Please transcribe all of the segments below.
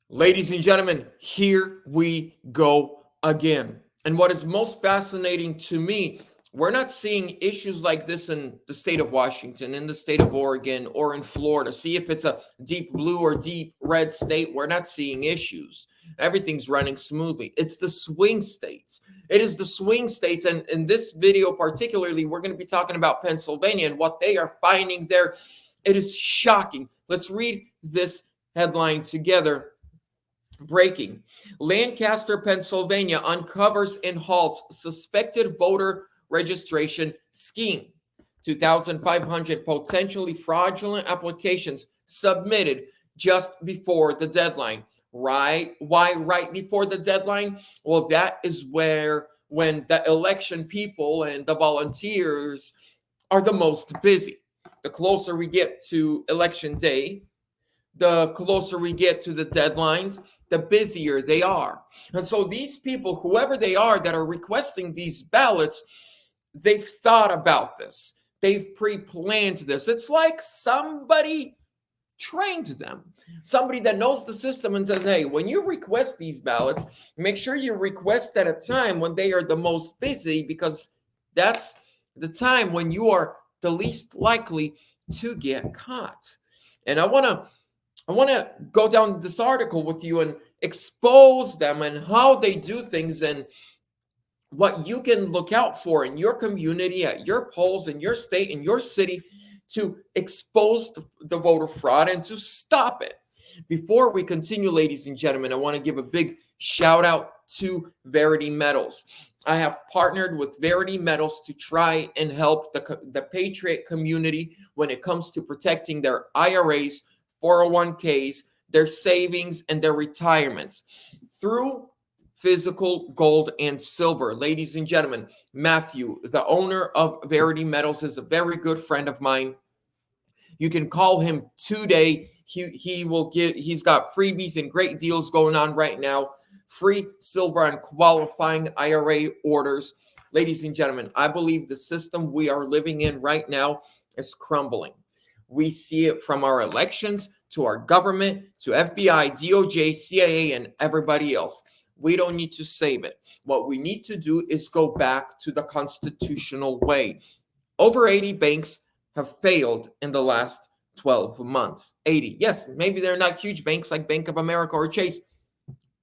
Ladies and gentlemen, here we go again. And what is most fascinating to me, we're not seeing issues like this in the state of Washington, in the state of Oregon, or in Florida. See if it's a deep blue or deep red state. We're not seeing issues. Everything's running smoothly. It's the swing states. It is the swing states. And in this video, particularly, we're going to be talking about Pennsylvania and what they are finding there. It is shocking. Let's read this headline together. Breaking. Lancaster, Pennsylvania uncovers and halts suspected voter registration scheme. 2,500 potentially fraudulent applications submitted just before the deadline. Right? Why right before the deadline? Well, that is when the election people and the volunteers are the most busy. The closer we get to election day, the closer we get to the deadlines, the busier they are. And so these people, whoever they are that are requesting these ballots, they've thought about this. They've pre-planned this. It's like somebody trained them. Somebody that knows the system and says, hey, when you request these ballots, make sure you request at a time when they are the most busy, because that's the time when you are the least likely to get caught. And I want to go down this article with you and expose them and how they do things and what you can look out for in your community, at your polls, in your state, in your city, to expose the voter fraud and to stop it. Before we continue, ladies and gentlemen, I want to give a big shout out to Verity Metals. I have partnered with Verity Metals to try and help the Patriot community when it comes to protecting their IRAs, 401ks, their savings, and their retirements through physical gold and silver. Ladies and gentlemen, Matthew, the owner of Verity Metals, is a very good friend of mine. You can call him today. He's got freebies and great deals going on right now. Free silver and qualifying IRA orders. Ladies and gentlemen, I believe the system we are living in right now is crumbling. We see it from our elections to our government, to FBI, DOJ, CIA, and everybody else. We don't need to save it. What we need to do is go back to the constitutional way. Over 80 banks have failed in the last 12 months. 80. Yes, maybe they're not huge banks like Bank of America or Chase,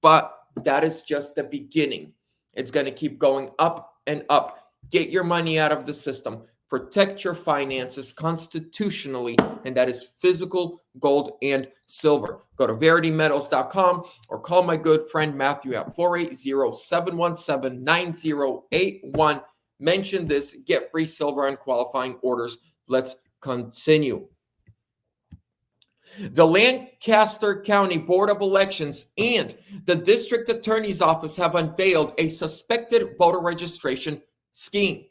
but that is just the beginning. It's going to keep going up and up. Get your money out of the system. Protect your finances constitutionally, and that is physical gold and silver. Go to veritymetals.com or call my good friend Matthew at 480-717-9081. Mention this, get free silver and qualifying orders. Let's continue. The Lancaster County Board of Elections and the District Attorney's Office have unveiled a suspected voter registration scheme.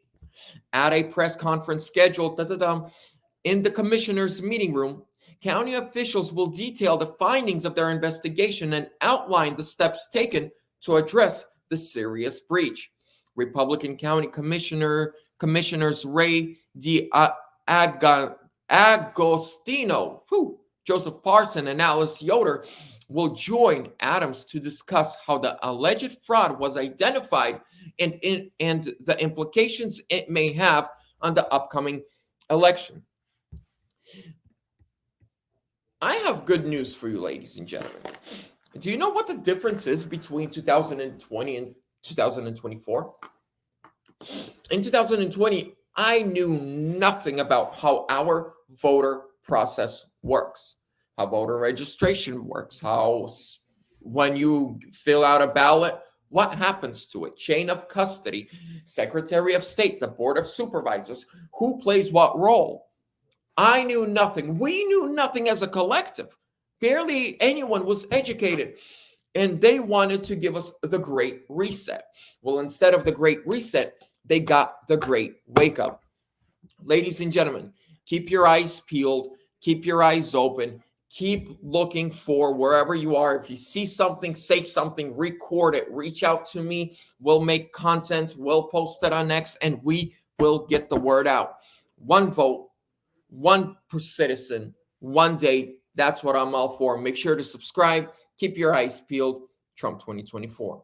At a press conference scheduled in the commissioner's meeting room, county officials will detail the findings of their investigation and outline the steps taken to address the serious breach. Republican County Commissioners Ray Agostino, Joseph Parson, and Alice Yoder will join Adams to discuss how the alleged fraud was identified and the implications it may have on the upcoming election. I have good news for you, ladies and gentlemen. Do you know what the difference is between 2020 and 2024? In 2020, I knew nothing about how our voter process works, how voter registration works, how when you fill out a ballot, what happens to it, chain of custody, Secretary of State, the Board of Supervisors, who plays what role. I knew nothing. We knew nothing as a collective. Barely anyone was educated. And they wanted to give us the Great Reset. Well, instead of the Great Reset, they got the Great Wake Up. Ladies and gentlemen, keep your eyes peeled, keep your eyes open, keep looking for wherever you are. If you see something, say something, record it, reach out to me. We'll make content, we'll post it on X, and we will get the word out. One vote, one per citizen, one day. That's what I'm all for. Make sure to subscribe. Keep your eyes peeled. Trump 2024.